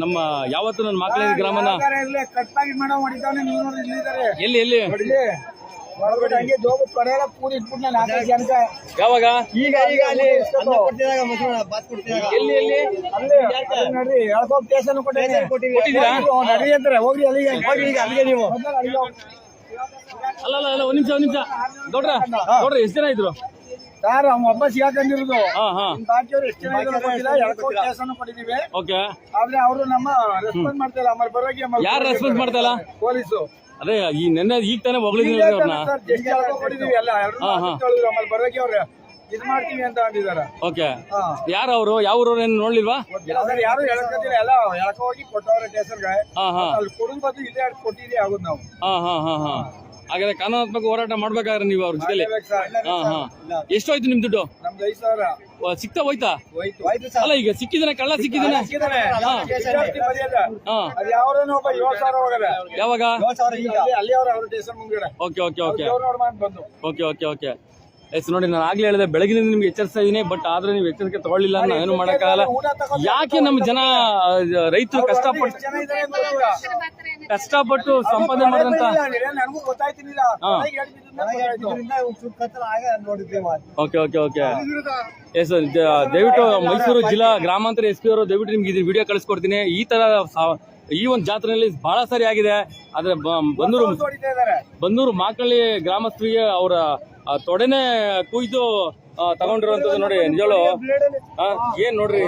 ನಮ್ಮ ಯಾವತ್ತು ನನ್ನ ಮಕ್ಕಳ ಗ್ರಾಮನ ಎಲ್ಲಿ ಎಲ್ಲಿ ಯಾವಾಗ ಈಗ ಈಗ ಅಲ್ಲಿ ಎಲ್ಲಿ ಎಲ್ಲಿ ಹೋಗಿ ಅಲ್ಲಿಗೆ ಹೋಗಿ ಈಗ ಅಲ್ಲಿಗೆ ನೀವು ಅಲ್ಲ ಅಲ್ಲ ಅಲ್ಲ ಒಂದ್ ನಿಮಿಷ ಗೌಡ್ರ ಎಷ್ಟು ಜನ ಇದ್ರು ಸರ್ ಒಬ್ಬ ಸಿಗಾಕೊಂಡಿರೋದು ಬಾಕಿಯವರು ಎಷ್ಟು ಜನ ಕೊಟ್ಟಿದ್ದೀವಿ ಓಕೆ ಆದ್ರೆ ಅವರು ನಮ್ಮ ರೆಸ್ಪಾನ್ಸ್ ಮಾಡ್ತಾಯಿಲ್ಲ ಆಮೇಲೆ ಬರೋಗಿ ಯಾರು ರೆಸ್ಪಾನ್ಸ್ ಮಾಡ್ತಾಯಿಲ್ಲ ಪೊಲೀಸು ಅದೇ ಈ ನೆನ್ನೆ ಈಗ ತಾನೇ ಹೊಗಳಿದೀನಿ ಅವ್ರನ್ನ ಕೊಟ್ಟಿದ್ದೀವಿ ಎಲ್ಲ ಆಮೇಲೆ ಬರೋಗಿ ಅವ್ರ ಇದು ಮಾಡ್ತೀವಿ ಅಂತ ಅಂದಿದ್ದಾರೆ ಓಕೆ ಯಾರು ಅವರು ಯಾವ ಊರವ್ರು ಏನು ನೋಡ್ಲಿಲ್ವಾ ಯಾರು ಹೇಳಕ್ಕಿಲ್ಲ ಎಲ್ಲ ಹೇಳಕ ಹೋಗಿ ಕೊಟ್ಟವ್ರೆ ಸ್ಟೇಷನ್ಗೆ ಅಲ್ಲಿ ಕೊಡೋದು ಬದ್ದು ಇಲ್ಲೇ ಕೊಟ್ಟಿದ್ದೀವಿ ಆಗುದು ನಾವು ಹಾಗಾದ್ರೆ ಕಾನೂನಾತ್ಮಕ ಹೋರಾಟ ಮಾಡ್ಬೇಕಾದ್ರೆ ನೀವು ಅವ್ರ ಜೊತೆಲಿ ಎಷ್ಟು ಹೋಯ್ತು ನಿಮ್ ದುಡ್ಡು ನಮ್ದು 5,000 ಸಿಕ್ತಾ ಹೋಯ್ತಾ ಅಲ್ಲ ಈಗ ಸಿಕ್ಕಿದಾನೆ ಕಳ್ಳ ಸಿಕ್ಕಿದಾನೆ ಯಾವಾಗ okay okay okay okay okay okay yes ನೋಡಿ ನಾನು ಆಗ್ಲೇ ಹೇಳಿದೆ ಬೆಳಗಿನಿಂದ ನಿಮ್ಗೆ ಎಚ್ಚರಿಸ್ತಾ ಇದೀನಿ ಬಟ್ ಆದ್ರೆ ನೀವು ಎಚ್ಚರಿಕೆ ತಗೊಳ್ಳಿಲ್ಲ ನಾನು ಏನು ಮಾಡಕ್ಕಾಗಲ್ಲ ಯಾಕೆ ನಮ್ಮ ಜನ ರೈತರು ಕಷ್ಟಪಟ್ಟು ಸಂಪಾದನೆ ಮಾಡಿದಂತ ಓಕೆ ಓಕೆ ಓಕೆ ಎಸ್ ದಯವಿಟ್ಟು ಮೈಸೂರು ಜಿಲ್ಲಾ ಗ್ರಾಮಾಂತರ SP ಅವರು ದಯವಿಟ್ಟು ನಿಮ್ಗೆ ಇದು ವಿಡಿಯೋ ಕಳಿಸ್ಕೊಡ್ತೀನಿ ಈ ತರ ಈ ಒಂದು ಜಾತ್ರೆಯಲ್ಲಿ ಬಹಳ ಸರಿ ಆಗಿದೆ ಆದ್ರೆ ಬಂದೂರು ಮಾಕಳ್ಳಿ ಗ್ರಾಮಸ್ಥರಿಗೆ ಅವರ ತೊಡೆನೆ ಕುಯ್ದು ತಗೊಂಡಿರುವಂತದ್ದು ನೋಡಿ ನಿಜಳು ಏನ್ ನೋಡ್ರಿ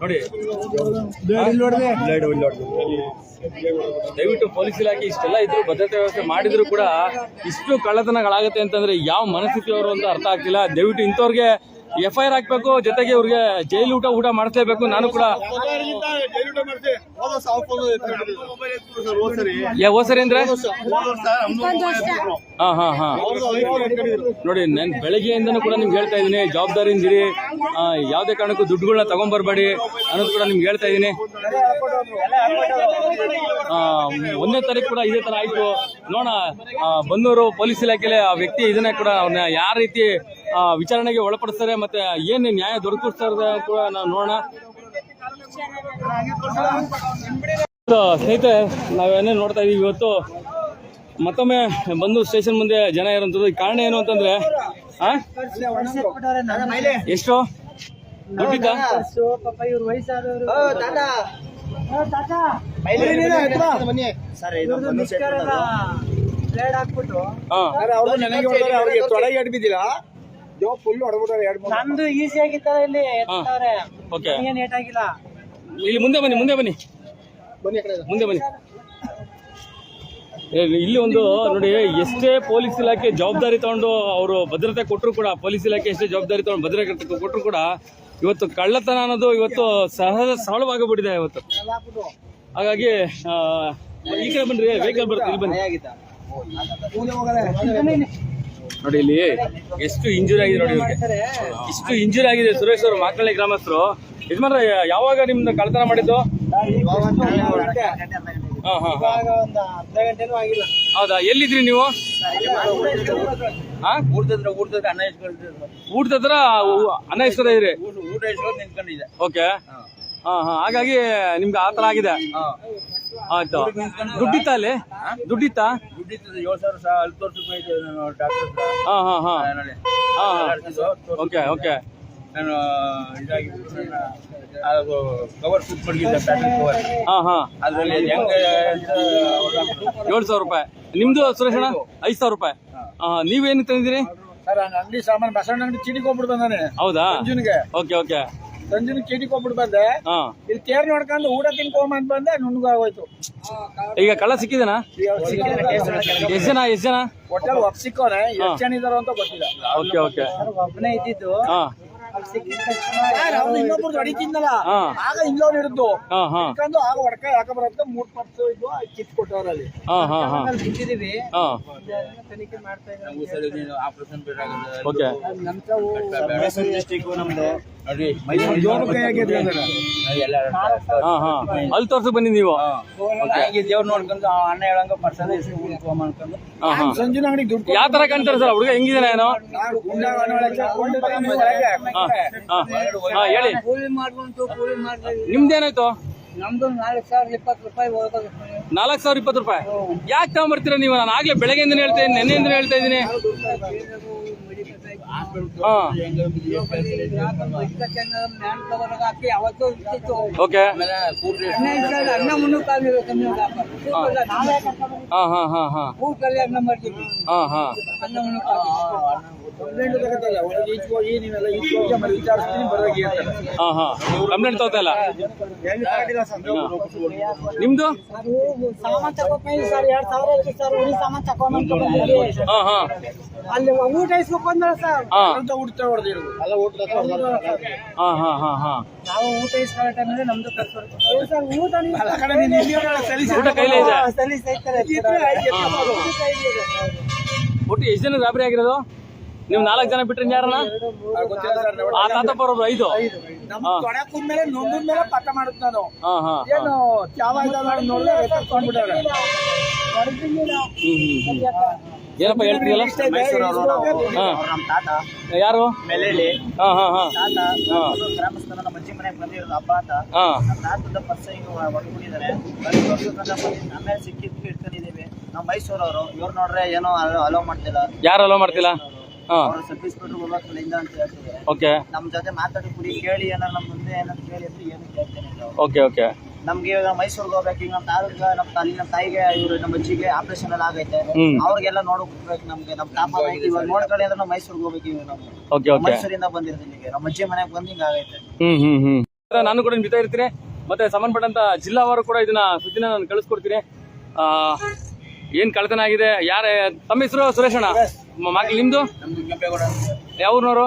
ನೋಡಿ ದಯವಿಟ್ಟು ಪೊಲೀಸ್ ಇಲಾಖೆ ಇಷ್ಟೆಲ್ಲ ಇದ್ರು ಭದ್ರತೆ ವ್ಯವಸ್ಥೆ ಮಾಡಿದ್ರು ಕೂಡ ಇಷ್ಟು ಕಳ್ಳತನಗಳಾಗತ್ತೆ ಅಂತಂದ್ರೆ ಯಾವ ಮನಸ್ಥಿತಿಯವರು ಅಂತ ಅರ್ಥ ಆಗ್ತಿಲ್ಲ ದಯವಿಟ್ಟು ಇಂಥವ್ರಿಗೆ FIR ಹಾಕ್ಬೇಕು ಜೊತೆಗೆ ಇವ್ರಿಗೆ ಜೈಲು ಊಟ ಮಾಡಿಸ್ಲೇಬೇಕು ನಾನು ಕೂಡ ಹೋಸರಿ ಅಂದ್ರೆ ನೋಡಿ ನಾನು ಬೆಳಗ್ಗೆಯಿಂದನೂ ಕೂಡ ನಿಮ್ಗೆ ಹೇಳ್ತಾ ಇದ್ದೀನಿ ಜವಾಬ್ದಾರಿಯಿಂದಿರಿ ಯಾವುದೇ ಕಾರಣಕ್ಕೂ ದುಡ್ಡುಗಳನ್ನ ತಗೊಂಡ್ಬರ್ಬೇಡಿ ಅನ್ನೋದು ಕೂಡ ನಿಮ್ಗೆ ಹೇಳ್ತಾ ಇದ್ದೀನಿ 1ನೇ ತಾರೀಕು ಕೂಡ ಇದೇ ತರ ಆಯ್ತು ನೋಡೋಣ ಬನ್ನೂರು ಪೊಲೀಸ್ ಇಲಾಖೆಯಲ್ಲಿ ಆ ವ್ಯಕ್ತಿ ಇದನ್ನೇ ಕೂಡ ಅವ್ರನ್ನ ಯಾವ ರೀತಿ ವಿಚಾರಣೆಗೆ ಒಳಪಡಿಸ್ತಾರೆ ಮತ್ತೆ ಏನ್ ನ್ಯಾಯ ದೊರಕಿಸ್ತಾರೆ ಕೂಡ ನಾವು ನೋಡೋಣ ಸ್ನೇಹಿತರೆ ನಾವೇನೇ ನೋಡ್ತಾ ಇದೀವಿ ಇವತ್ತು ಮತ್ತೊಮ್ಮೆ ಬಂದು ಸ್ಟೇಷನ್ ಮುಂದೆ ಜನ ಇರುವಂತದ್ದು ಕಾರಣ ಏನು ಅಂತಂದ್ರೆ ಎಷ್ಟು ದುಡ್ಡಿದ್ದ ನಂದು ಈಸಿ ಆಗಿತ್ತಾರೆ ಇಲ್ಲಿ ಇಲ್ಲಿ ಮುಂದೆ ಬನ್ನಿ ಇಲ್ಲಿ ಒಂದು ನೋಡಿ ಎಷ್ಟೇ ಪೊಲೀಸ್ ಇಲಾಖೆ ಜವಾಬ್ದಾರಿ ತಗೊಂಡು ಅವರು ಭದ್ರತೆ ಕೊಟ್ಟರು ಕೂಡ ಪೊಲೀಸ್ ಇಲಾಖೆ ಎಷ್ಟೇ ಜವಾಬ್ದಾರಿ ತಗೊಂಡು ಭದ್ರತೆ ಕೊಟ್ಟರು ಕೂಡ ಇವತ್ತು ಕಳ್ಳತನ ಅನ್ನೋದು ಇವತ್ತು ಸರಳವಾಗಬಿಟ್ಟಿದೆ ಇವತ್ತು ಹಾಗಾಗಿ ಈ ಕಡೆ ಬನ್ರಿ ವೆಹಿಕಲ್ ಬರುತ್ತೆ ಇಲ್ಲಿ ಬನ್ನಿ ನೋಡಿ ಇಲ್ಲಿ ಎಷ್ಟು ಇಂಜುರಿ ಆಗಿದೆ ನೋಡಿ ಇವ್ರಿಗೆ ಇಷ್ಟು ಇಂಜುರಿ ಆಗಿದೆ ಸುರೇಶ್ ಅವರು ಮಾಕಳ್ಳಿ ಗ್ರಾಮಸ್ಥರು ಯಜಮಾನ್ರ ಯಾವಾಗ ನಿಮ್ದು ಕಳ್ಳತನ ಮಾಡಿದ್ದು ಹೌದಾ ಎಲ್ಲಿದ್ರಿ ನೀವು ಊಟದ ಹತ್ರ ಅನ್ನ ಇಸ್ಕೊತ ಇದ್ರಿ ಓಕೆ ಹಾಗಾಗಿ ನಿಮ್ಗೆ ಆತರ ಆಗಿದೆ ಆಯ್ತು ದುಡ್ಡಿತ್ತಾ ಅಲ್ಲಿ ದುಡ್ಡಿತ್ತಾ ಓಕೆ ಓಕೆ ನಾನು ಕವರ್ ಫಿಟ್ ಮಾಡಿದ್ದೆ ಪ್ಯಾಟರ್ನ್ ಕವರ್ ಅದರಲ್ಲಿ ಹೆಂಗೆ 7,000 ರೂಪಾಯಿ ನಿಮ್ದು ಸುರೇಶ್ ಅಣ್ಣ 5,000 ರೂಪಾಯಿ ನೀವೇನು ತಂದಿದ್ದೀರಿ ಸರ್ ಅಂಗಡಿ ಸಾಮಾನು ಬಸವಣ್ಣ ಅಂಗಡಿ ಚೀಟಿಗೆ ಹೋಗ್ಬಿಟ್ಟು ಬಂದಾನೆ ಹೌದಾ ಸಂಜುನಿಗೆ ಓಕೆ ಓಕೆ ಸಂಜುನಿಗೆ ಚೀಟಿಗೆ ಹೋಗ್ಬಿಟ್ಟು ಬಂದೆ ಇಲ್ಲಿ ತೇರ್ ನೋಡ್ಕೊಂಡು ಊಟ ತಿನ್ಕೊಂಬ ಅಂತ ಬಂದೆ ನುಣ್ಣಗಾಗೋಯ್ತು ಈಗ ಕಳ್ಳ ಸಿಕ್ಕಿದನಾ ಎಷ್ಟು ಜನ ಹೋಟೆಲ್ ಒಬ್ಬ ಸಿಕ್ಕೋನೆ ಎಷ್ಟು ಜನ ಇದಾರೋ ಅಂತ ಗೊತ್ತಿಲ್ಲ ಓಕೆ ಓಕೆ ಒಬ್ಬನೇ ಇದ್ದಿದ್ದು ಇನ್ನೊಬ್ರು ಹೊಡಿತಿದ್ನಲ್ಲ ಆಗ ಇಂಗ್ಲೋನ್ ಹಿಡಿದು ಆಗ ಹೊಡ್ಕ ಯಾಕ ಬರತ್ತ 3 ಪರ್ಸು ಇದ್ವು ಕಿತ್ ಕೊಟ್ಟವ್ರಲ್ಲಿ ಬಿಟ್ಟಿದೀವಿ ತನಿಖೆ ಮಾಡ್ತಾ ಇದ್ದೀವಿ ಆಪರೇಷನ್ ಬೇಕಾಗುತ್ತೆ ಓಕೆ ಮೈಸೂರು ಡಿಸ್ಟ್ರಿಕ್ಟ್ ನಮ್ದು ನೋಡಿ ಅಲ್ಲಿ ತೋರ್ಸಕ್ ಬಂದಿ ನೀವು ದೇವ್ರು ನೋಡ್ಕೊಂಡು ಅಣ್ಣ ಹೇಳಂಗ ಪರ್ಸನ್ ಮಾಡ್ಕೊಂಡು ಸಂಜುನ ಅಂಗಡಿ ದುಡ್ಡು ಯಾವ ತರ ಕಾಣ್ತಾರೆ ಸರ್ ಹುಡುಗ ಹೆಂಗಿದಾನೆ ಏನೋ ಹೇಳಿ ಕೂಲಿ ಮಾಡ್ಕೊಂಡು ಕೂಲಿ ಮಾಡ್ತೀವಿ. ನಿಮ್ದೇನಾಯ್ತು? ನಮ್ದು 4,020 ರೂಪಾಯಿ ಹೋಗೋದು. 4,020 ರೂಪಾಯಿ ಯಾಕೆ ತಗೊಂಡ್ಬರ್ತೀರಾ ನೀವು? ನಾನು ಆಗ್ಲೇ ಬೆಳಗ್ಗೆಯಿಂದ ಹೇಳ್ತಾ ಇದ್ದೀನಿ, ನೆನ್ನೆಯಿಂದ ಹೇಳ್ತಾ ಇದ್ದೀನಿ. ಓಕೆ. ಅನ್ನ ಮುನ್ನೂರು ಕಮ್ಮಿ ಊಟಲ್ಲಿ ಅನ್ನ ಮಾಡ್ತೀವಿ. ಅನ್ನ ಕಂಪ್ಲೇಂಟ್ ತಗೋತಾ ಇಲ್ಲ ನಿಮ್ದು? ಸಾಮಾನ್ ತಗೋತೀನಿ ಸರ್, 2,000 ಐತಿ ಸರ್. ಉಳಿ ಸಾಮಾನ್ ತಗೊಂಡ್ ಅಲ್ಲಿ ಊಟ ಇಸ್ಕೊಂಡ್ ಬಂದ್ರ ಸರ್. ಊಟ ಹೊಡೆದಿರೋದು ಅಲ್ಲ, ಊಟ ನಾವು ಊಟ ಇಸ್ಕೊಳ್ಳೋ ಟೈಮಲ್ಲಿ ನಮ್ದು ಸರ್. ಊಟ ಕೈಲೇ ಇದೆ. ಊಟ ಒಟ್ಟು ಎಷ್ಟು ಜನ ಗಾಬರಿ ಆಗಿರೋದು? ನೀವು 4 ಜನ ಬಿಟ್ರೆ ಯಾರನ್ನ? ಆ ತಾತಪ್ಪ ಅವರು 5. ತೊಡಕುದ್ಮೇಲೆ ನೊಂದ್ಮೇಲೆ ಪಕ್ಕ ಮಾಡುತ್ತ ನಾನು ಏನು ಚಾವ ನೋಡಿದ್ರೆ ಏನಪ್ಪ ಹೇಳ್ತೀಯಲ್ಲ? ಯಾರು? ಮೆಲೆಲಿ ಗ್ರಾಮಸ್ಥರ ನಮ್ಮ ಅಜ್ಜಿ ಮನೆಗೆ ಬಂದಿರೋದು ಹಬ್ಬ ಅಂತ. ತಾತದ ಪರ್ಸ ಈಗ ಹೊಡ್ಕೊಂಡಿದ್ದಾರೆ. ಆಮೇಲೆ ಸಿಕ್ಕಿದ್ದು ಇಟ್ಕೊಂಡಿದ್ದೀವಿ. ನಾವು ಮೈಸೂರವರು. ಇವ್ರು ನೋಡ್ರೆ ಏನೋ ಅಲೋ ಮಾಡ್ತಿಲ್ಲ. ಯಾರು ಅಲೋ ಮಾಡ್ತಿಲ್ಲ? ಅವರು ಸಬ್ ಇನ್ಸ್ಪೆಕ್ಟರ್ ಹೋಗೋದ್ರಿಂದ ಅಂತ ಹೇಳ್ತಿದ್ದಾರೆ. ಓಕೆ. ನಮ್ಮ ಜೊತೆ ಮಾತಾಡಿ ಕುಡಿ ಕೇಳಿ ಏನಾರು ನಮ್ಮ ಮುಂದೆ ಏನಾದ್ರು ಕೇಳಿ ಅಂದ್ರೆ ಏನು ಕೇಳ್ತೇನೆ. Okay okay. ನಮ್ಗೆ ಇವಾಗ ಮೈಸೂರಿಗೆ ಹೋಗ್ಬೇಕು. ಈಗ ನಮ್ಮ ತಾಯಿಗೆ ನಮ್ಮ ತಾಯಿಗೆ ಇವರು ನಮ್ಮ ಅಜ್ಜಿಗೆ ಆಪರೇಷನ್ ಎಲ್ಲ ಆಗೈತೆ. ಅವ್ರಿಗೆಲ್ಲ ನೋಡ್ಬೇಕು. ನಮ್ಗೆ ನಮ್ಮ ತಾಪ ಇವಾಗ ನೋಡ್ಕೊಳ್ಳಿ ಅಂದ್ರೆ ನಾವು ಮೈಸೂರಿಗೆ ಹೋಗ್ಬೇಕು. ಇವಾಗ ನಾವು ಮೈಸೂರಿಂದ ಬಂದಿರ್ತೀನಿ. ಈಗ ನಮ್ಮ ಅಜ್ಜಿ ಮನೆಗೆ ಬಂದು ಹಿಂಗ ಆಗೈತೆ. ನಾನು ಕೂಡ ಜೊತೆ ಇರ್ತೀನಿ. ಮತ್ತೆ ಸಂಬಂಧಪಟ್ಟಂತ ಜಿಲ್ಲಾವಾರು ಕೂಡ ಇದನ್ನ ಸುದ್ದಿನ ನಾನು ಕಳಿಸ್ಕೊಡ್ತೀನಿ. ಏನ್ ಕಳ್ತನ ಆಗಿದೆ, ಯಾರ ತಮ್ಮ ಹೆಸರು? ಸುರೇಶಣ್ಣ. ಮಕ್ಳು ನಿಮ್ದು? ಯಾವ್ರನವರು?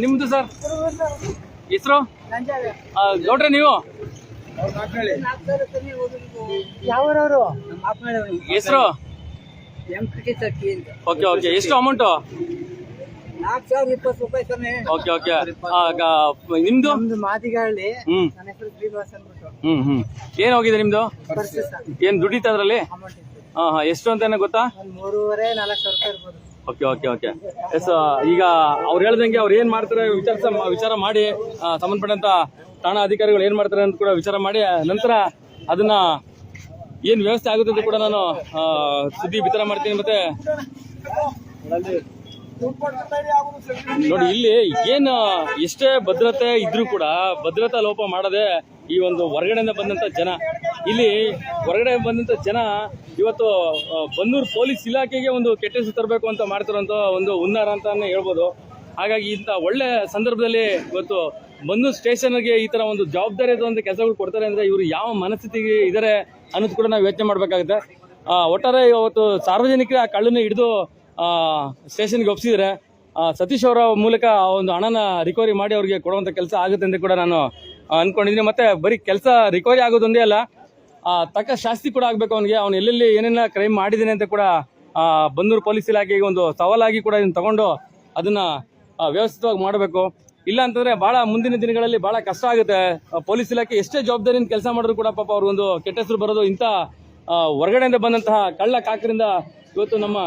ನಿಮ್ದು ಸರ್ ಹೆಸರು? ನೋಡ್ರಿ ನೀವು ಯಾವೂರವರು? ಹೆಸರು? Okay okay. ಎಷ್ಟು ಅಮೌಂಟು? 4,020 ರೂಪಾಯಿ ಸಮಯ. Okay okay. ನಿಮ್ದು? ಮಾದಿಗಳ್ಳಿ. ನನ್ನ ಹೆಸರು ಶ್ರೀನಿವಾಸ್ ಅಂದ್ಬಿಟ್ಟು. ಏನ್ ಹೋಗಿದೆ ನಿಮ್ದು? ಏನ್ ದುಡ್ಡಿತ್ತು ಅದ್ರಲ್ಲಿ? ಎಷ್ಟು ಅಂತ ಗೊತ್ತಾ? 3,500-4,000 ರೂಪಾಯಿ ಇರ್ಬೋದು. Okay okay okay. ಎಸ್. ಈಗ ಅವ್ರು ಹೇಳ್ದಂಗೆ ಅವ್ರು ಏನ್ ಮಾಡ್ತಾರೆ ವಿಚಾರ ಮಾಡಿ, ಸಂಬಂಧಪಟ್ಟಂತ ಠಾಣಾ ಅಧಿಕಾರಿಗಳು ಏನ್ ಮಾಡ್ತಾರೆ ಅಂತ ಕೂಡ ವಿಚಾರ ಮಾಡಿ, ನಂತರ ಅದನ್ನ ಏನ್ ವ್ಯವಸ್ಥೆ ಆಗುತ್ತೆ ಅಂತ ಕೂಡ ನಾನು ಸುದ್ದಿ ಬಿತ್ತರ ಮಾಡ್ತೀನಿ. ಮತ್ತೆ ನೋಡಿ, ಇಲ್ಲಿ ಏನು ಎಷ್ಟೇ ಭದ್ರತೆ ಇದ್ರೂ ಕೂಡ ಭದ್ರತಾ ಲೋಪ ಮಾಡದೆ ಈ ಒಂದು ಹೊರಗಡೆಯಿಂದ ಬಂದಂತ ಜನ, ಇಲ್ಲಿ ಹೊರಗಡೆ ಬಂದಂತ ಜನ ಇವತ್ತು ಬನ್ನೂರು ಪೊಲೀಸ್ ಇಲಾಖೆಗೆ ಒಂದು ಕೆಟ್ಟ ಹೆಸರು ತರಬೇಕು ಅಂತ ಮಾಡ್ತಾರಂತ ಒಂದು ಹುನ್ನಾರ ಅಂತಾನೆ ಹೇಳ್ಬೋದು. ಹಾಗಾಗಿ ಇಂಥ ಒಳ್ಳೆ ಸಂದರ್ಭದಲ್ಲಿ ಇವತ್ತು ಬನ್ನೂರು ಸ್ಟೇಷನ್ಗೆ ಈ ತರ ಒಂದು ಜವಾಬ್ದಾರಿ ಒಂದು ಕೆಲಸಗಳು ಕೊಡ್ತಾರೆ ಅಂದ್ರೆ ಇವರು ಯಾವ ಮನಸ್ಥಿತಿಗೆ ಇದ್ದಾರೆ ಅನ್ನೋದು ಕೂಡ ನಾವು ಯೋಚನೆ ಮಾಡ್ಬೇಕಾಗುತ್ತೆ. ಒಟ್ಟಾರೆ ಇವತ್ತು ಸಾರ್ವಜನಿಕರ ಆ ಕಳ್ಳನ್ನು ಹಿಡಿದು ಸ್ಟೇಷನ್ಗೆ ಒಪ್ಪಿಸಿದ್ರೆ ಸತೀಶ್ ಅವರ ಮೂಲಕ ಒಂದು ಹಣನ ರಿಕವರಿ ಮಾಡಿ ಅವ್ರಿಗೆ ಕೊಡುವಂತ ಕೆಲಸ ಆಗುತ್ತೆ ಅಂತ ಕೂಡ ನಾನು ಅನ್ಕೊಂಡಿದ್ದೀನಿ. ಮತ್ತೆ ಬರೀ ಕೆಲಸ ರಿಕವರಿ ಆಗೋದೊಂದೇ ಅಲ್ಲ, ತಕ್ಕ ಶಾಸ್ತಿ ಕೂಡ ಆಗ್ಬೇಕು ಅವನಿಗೆ. ಅವ್ನು ಎಲ್ಲೆಲ್ಲಿ ಏನೇನ ಕ್ರೈಮ್ ಮಾಡಿದ್ದಾನೆ ಅಂತ ಕೂಡ ಬನ್ನೂರು ಪೊಲೀಸ್ ಇಲಾಖೆಗೆ ಒಂದು ಸವಾಲಾಗಿ ಕೂಡ ಇದನ್ನ ತಗೊಂಡು ಅದನ್ನ ವ್ಯವಸ್ಥಿತವಾಗಿ ಮಾಡಬೇಕು. ಇಲ್ಲ ಅಂತಂದ್ರೆ ಬಹಳ ಮುಂದಿನ ದಿನಗಳಲ್ಲಿ ಬಹಳ ಕಷ್ಟ ಆಗುತ್ತೆ. ಪೊಲೀಸ್ ಇಲಾಖೆ ಎಷ್ಟೇ ಜವಾಬ್ದಾರಿಯಿಂದ ಕೆಲಸ ಮಾಡಿದ್ರು ಕೂಡ ಪಾಪ ಅವ್ರಿಗೊಂದು ಕೆಟ್ಟ ಹೆಸರು ಬರೋದು. ಇಂಥ ಹೊರಗಡೆಯಿಂದ ಬಂದಂತಹ ಕಳ್ಳ ಕಾಕರಿಂದ ಇವತ್ತು ನಮ್ಮ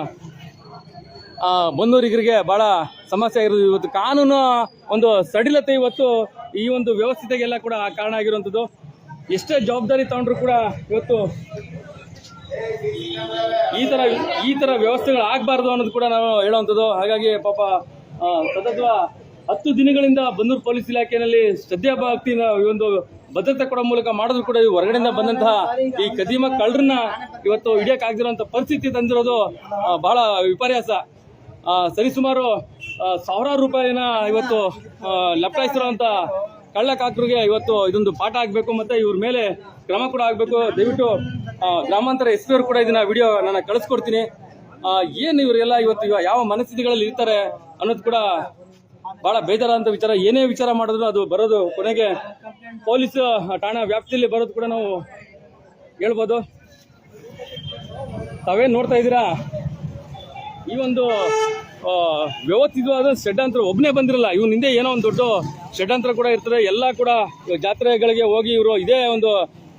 ಬನ್ನೂರಿಗರಿಗೆ ಬಹಳ ಸಮಸ್ಯೆ ಆಗಿರೋದು. ಇವತ್ತು ಕಾನೂನು ಒಂದು ಸಡಿಲತೆ ಇವತ್ತು ಈ ಒಂದು ವ್ಯವಸ್ಥೆಗೆಲ್ಲ ಕೂಡ ಕಾರಣ ಆಗಿರುವಂಥದ್ದು. ಎಷ್ಟೇ ಜವಾಬ್ದಾರಿ ತಗೊಂಡ್ರು ಕೂಡ ಇವತ್ತು ಈ ತರ ವ್ಯವಸ್ಥೆಗಳು ಆಗಬಾರ್ದು ಅನ್ನೋದು ಕೂಡ ನಾವು ಹೇಳುವಂಥದ್ದು. ಹಾಗಾಗಿ ಪಾಪ ಸತತ 10 ದಿನಗಳಿಂದ ಬನ್ನೂರು ಪೊಲೀಸ್ ಇಲಾಖೆಯಲ್ಲಿ ಶ್ರದ್ಧಾಭಕ್ತಿಯಿಂದ ಈ ಒಂದು ಭದ್ರತೆ ಕೊಡೋ ಮೂಲಕ ಮಾಡಿದ್ರು ಕೂಡ ಈ ಹೊರಗಡೆಯಿಂದ ಬಂದಂತಹ ಈ ಕದೀಮ ಕಳ್ಳರನ್ನ ಇವತ್ತು ಹಿಡಿಯಕ್ಕಾಗದಿರುವಂತ ಪರಿಸ್ಥಿತಿ ತಂದಿರೋದು ಬಹಳ ವಿಪರ್ಯಾಸ. ಸರಿಸುಮಾರು ಸಾವಿರಾರು ರೂಪಾಯಿನ ಇವತ್ತು ಲಪಟಾಯಿಸಿರುವಂತ ಕಳ್ಳಕಾಕರಿಗೆ ಇವತ್ತು ಇದೊಂದು ಪಾಠ ಆಗ್ಬೇಕು. ಮತ್ತೆ ಇವ್ರ ಮೇಲೆ ಕ್ರಮ ಕೂಡ ಆಗ್ಬೇಕು. ದಯವಿಟ್ಟು ಗ್ರಾಮಾಂತರ SP ಅವರು ಕೂಡ ಇದನ್ನ ವಿಡಿಯೋ ನಾನು ಕಳಿಸ್ಕೊಡ್ತೀನಿ. ಏನು ಇವರೆಲ್ಲ ಇವತ್ತು ಯಾವ ಮನಸ್ಥಿತಿಗಳಲ್ಲಿ ಇರ್ತಾರೆ ಅನ್ನೋದು ಕೂಡ ಬಹಳ ಬೇಜಾರಂತ ವಿಚಾರ. ಏನೇ ವಿಚಾರ ಮಾಡಿದ್ರು ಅದು ಬರೋದು ಕೊನೆಗೆ ಪೊಲೀಸ್ ಠಾಣಾ ವ್ಯಾಪ್ತಿಯಲ್ಲಿ ಬರೋದು ಕೂಡ ನಾವು ಹೇಳ್ಬೋದು. ತಾವೇನ್ ನೋಡ್ತಾ ಇದ್ದೀರಾ, ಈ ಒಂದು ವ್ಯವಸ್ಥಿತವಾದ ಷಡ್ಯಂತ್ರ ಒಬ್ಬನೇ ಬಂದಿರಲ್ಲ. ಇವನ್ ಹಿಂದೆ ಏನೋ ಒಂದು ದೊಡ್ಡ ಷಡ್ಯಂತ್ರ ಕೂಡ ಇರ್ತದೆ. ಎಲ್ಲ ಕೂಡ ಜಾತ್ರೆಗಳಿಗೆ ಹೋಗಿ ಇವರು ಇದೇ ಒಂದು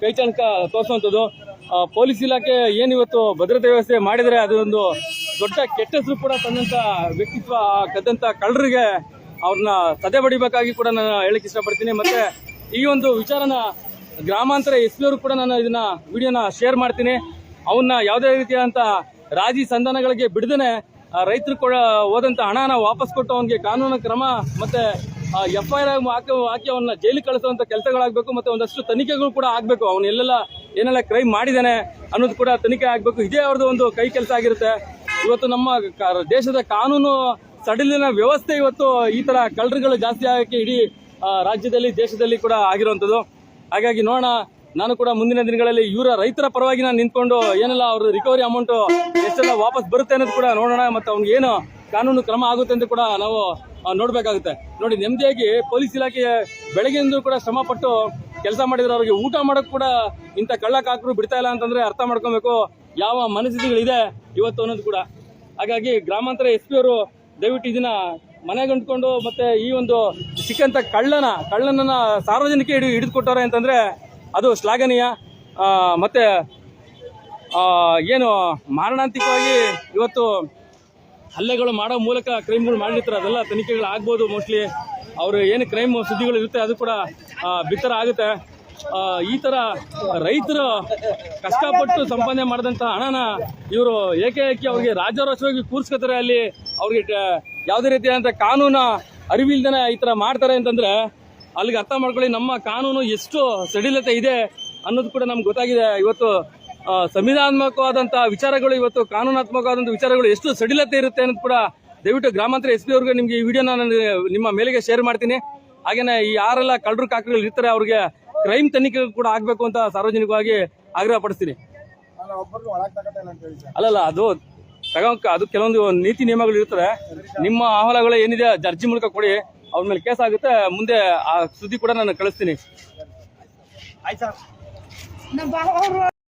ಕೈಚಾಳಕ ತೋರಿಸುವಂಥದ್ದು. ಪೊಲೀಸ್ ಇಲಾಖೆ ಏನಿವತ್ತು ಭದ್ರತೆ ವ್ಯವಸ್ಥೆ ಮಾಡಿದರೆ ಅದೊಂದು ದೊಡ್ಡ ಕೆಟ್ಟ ಹೆಸರು ಕೂಡ ತಂದಂತ ವ್ಯಕ್ತಿತ್ವ ಕದ್ದಂತ ಕಳ್ಳರಿಗೆ ಅವ್ರನ್ನ ಸದೆ ಬಡಿಬೇಕಾಗಿ ಕೂಡ ನಾನು ಹೇಳಕ್ ಇಷ್ಟಪಡ್ತೀನಿ. ಮತ್ತೆ ಈ ಒಂದು ವಿಚಾರನ ಗ್ರಾಮಾಂತರ SP ಅವರು ಕೂಡ ನಾನು ಇದನ್ನ ವಿಡಿಯೋನ ಶೇರ್ ಮಾಡ್ತೀನಿ. ಅವನ್ನ ಯಾವುದೇ ರೀತಿಯಾದಂತ ರಾಜಿ ಸಂಧಾನಗಳಿಗೆ ಬಿಡದೇನೆ ರೈತರು ಕೂಡ ಹೋದಂತ ಹಣನ ವಾಪಸ್ ಕೊಟ್ಟು ಅವನಿಗೆ ಕಾನೂನು ಕ್ರಮ ಮತ್ತೆ FIR ಹಾಕಿ ಅವನ್ನ ಜೈಲಿಗೆ ಕಳಿಸುವಂತ ಕೆಲಸಗಳಾಗಬೇಕು. ಮತ್ತೆ ಒಂದಷ್ಟು ತನಿಖೆಗಳು ಕೂಡ ಆಗ್ಬೇಕು. ಅವನು ಏನೆಲ್ಲ ಕ್ರೈಮ್ ಮಾಡಿದಾನೆ ಅನ್ನೋದು ಕೂಡ ತನಿಖೆ ಆಗ್ಬೇಕು. ಇದೇ ಅವ್ರದ್ದು ಒಂದು ಕೈ ಕೆಲಸ ಆಗಿರುತ್ತೆ. ಇವತ್ತು ನಮ್ಮ ದೇಶದ ಕಾನೂನು ಸಡಿಲಿನ ವ್ಯವಸ್ಥೆ ಇವತ್ತು ಈ ತರ ಕಳ್ಳರುಗಳು ಜಾಸ್ತಿ ಆಗಕ್ಕೆ ಇಡೀ ರಾಜ್ಯದಲ್ಲಿ ದೇಶದಲ್ಲಿ ಕೂಡ ಆಗಿರುವಂತದ್ದು. ಹಾಗಾಗಿ ನೋಡೋಣ, ನಾನು ಕೂಡ ಮುಂದಿನ ದಿನಗಳಲ್ಲಿ ರೈತರ ಪರವಾಗಿ ನಾನು ನಿಂತ್ಕೊಂಡು ಏನೆಲ್ಲ ಅವ್ರ ರಿಕವರಿ ಅಮೌಂಟ್ ಎಷ್ಟೆಲ್ಲ ವಾಪಸ್ ಬರುತ್ತೆ ಅನ್ನೋದು ಕೂಡ ನೋಡೋಣ. ಮತ್ತೆ ಅವ್ನಿಗೆ ಏನು ಕಾನೂನು ಕ್ರಮ ಆಗುತ್ತೆ ಅಂತ ಕೂಡ ನಾವು ನೋಡ್ಬೇಕಾಗುತ್ತೆ. ನೋಡಿ, ನೆಮ್ಮದಿಯಾಗಿ ಪೊಲೀಸ್ ಇಲಾಖೆ ಬೆಳಗ್ಗೆಯಿಂದ ಕೂಡ ಶ್ರಮ ಪಟ್ಟು ಕೆಲಸ ಮಾಡಿದ್ರೆ ಅವ್ರಿಗೆ ಊಟ ಮಾಡಕ್ ಕೂಡ ಇಂಥ ಕಳ್ಳಕಾಕರು ಬಿಡ್ತಾ ಇಲ್ಲ ಅಂತಂದ್ರೆ ಅರ್ಥ ಮಾಡ್ಕೊಬೇಕು ಯಾವ ಮನಸ್ಥಿತಿಗಳಿದೆ ಇವತ್ತು ಅನ್ನೋದು ಕೂಡ. ಹಾಗಾಗಿ ಗ್ರಾಮಾಂತರ SP ಅವರು ದಯವಿಟ್ಟು ಇದನ್ನ ಮನೆಗಂಟ್ಕೊಂಡು ಮತ್ತೆ ಈ ಒಂದು ಸಿಕ್ಕಂತ ಕಳ್ಳನನ್ನ ಸಾರ್ವಜನಿಕ ಹಿಡಿದುಕೊಟ್ಟವ್ರೆ ಅಂತಂದ್ರೆ ಅದು ಶ್ಲಾಘನೀಯ. ಮತ್ತೆ ಏನು ಮಾರಣಾಂತಿಕವಾಗಿ ಇವತ್ತು ಹಲ್ಲೆಗಳು ಮಾಡೋ ಮೂಲಕ ಕ್ರೈಮ್ಗಳು ಮಾಡಿರ್ತಾರೆ, ಅದೆಲ್ಲ ತನಿಖೆಗಳು ಆಗ್ಬೋದು. ಮೋಸ್ಟ್ಲಿ ಅವರು ಏನು ಕ್ರೈಮ್ ಸುದ್ದಿಗಳು ಇರುತ್ತೆ ಅದು ಕೂಡ ಬಿತ್ತರ ಆಗುತ್ತೆ. ಈ ತರ ರೈತರು ಕಷ್ಟಪಟ್ಟು ಸಂಪಾದನೆ ಮಾಡಿದಂತ ಹಣನ ಇವರು ಏಕಾಏಕಿ ಅವ್ರಿಗೆ ರಾಜಾರೋಷವಾಗಿ ಕೂರ್ಸ್ಕೊತಾರೆ. ಅಲ್ಲಿ ಅವ್ರಿಗೆ ಯಾವುದೇ ರೀತಿಯಾದಂತ ಕಾನೂನು ಅರಿವಿಲ್ದೇನೆ ಈ ತರ ಮಾಡ್ತಾರೆ ಅಂತಂದ್ರೆ ಅಲ್ಲಿಗೆ ಅರ್ಥ ಮಾಡ್ಕೊಳ್ಳಿ ನಮ್ಮ ಕಾನೂನು ಎಷ್ಟು ಸಡಿಲತೆ ಇದೆ ಅನ್ನೋದು ಕೂಡ ನಮ್ಗೆ ಗೊತ್ತಾಗಿದೆ. ಇವತ್ತು ಸಂವಿಧಾನಾತ್ಮಕವಾದಂತ ವಿಚಾರಗಳು, ಇವತ್ತು ಕಾನೂನಾತ್ಮಕವಾದಂತ ವಿಚಾರಗಳು ಎಷ್ಟು ಸಡಿಲತೆ ಇರುತ್ತೆ ಅನ್ನೋದು ಕೂಡ ದಯವಿಟ್ಟು ಗ್ರಾಮಾಂತರ SP ಅವ್ರಿಗೆ ನಿಮ್ಗೆ ಈ ವಿಡಿಯೋನ ನಾನು ನಿಮ್ಮ ಮೇಲೆಗೆ ಶೇರ್ ಮಾಡ್ತೀನಿ. ಹಾಗೇನೆ ಈ ಯಾರೆಲ್ಲ ಕಳ್ಳರು ಕಾಕರುಗಳು ಇರ್ತಾರೆ ಅವ್ರಿಗೆ ಕ್ರೈಮ್ ತನಿಖೆ ಕೂಡ ಆಗ್ಬೇಕು ಅಂತ ಸಾರ್ವಜನಿಕವಾಗಿ ಆಗ್ರಹ ಪಡಿಸ್ತೀನಿ. ಅಲ್ಲಲ್ಲ, ಅದು ಕೆಲವೊಂದು ನೀತಿ ನಿಯಮಗಳು ಇರ್ತದೆ. ನಿಮ್ಮ ಅಹವಾಲುಗಳು ಏನಿದೆ ಅರ್ಜಿ ಮೂಲಕ ಕೊಡಿ, ಅವ್ರ ಮೇಲೆ ಕೇಸ್ ಆಗುತ್ತೆ. ಮುಂದೆ ಆ ಸುದ್ದಿ ಕೂಡ ನಾನು ಕಳಿಸ್ತೀನಿ. ಆಯ್ತಾ?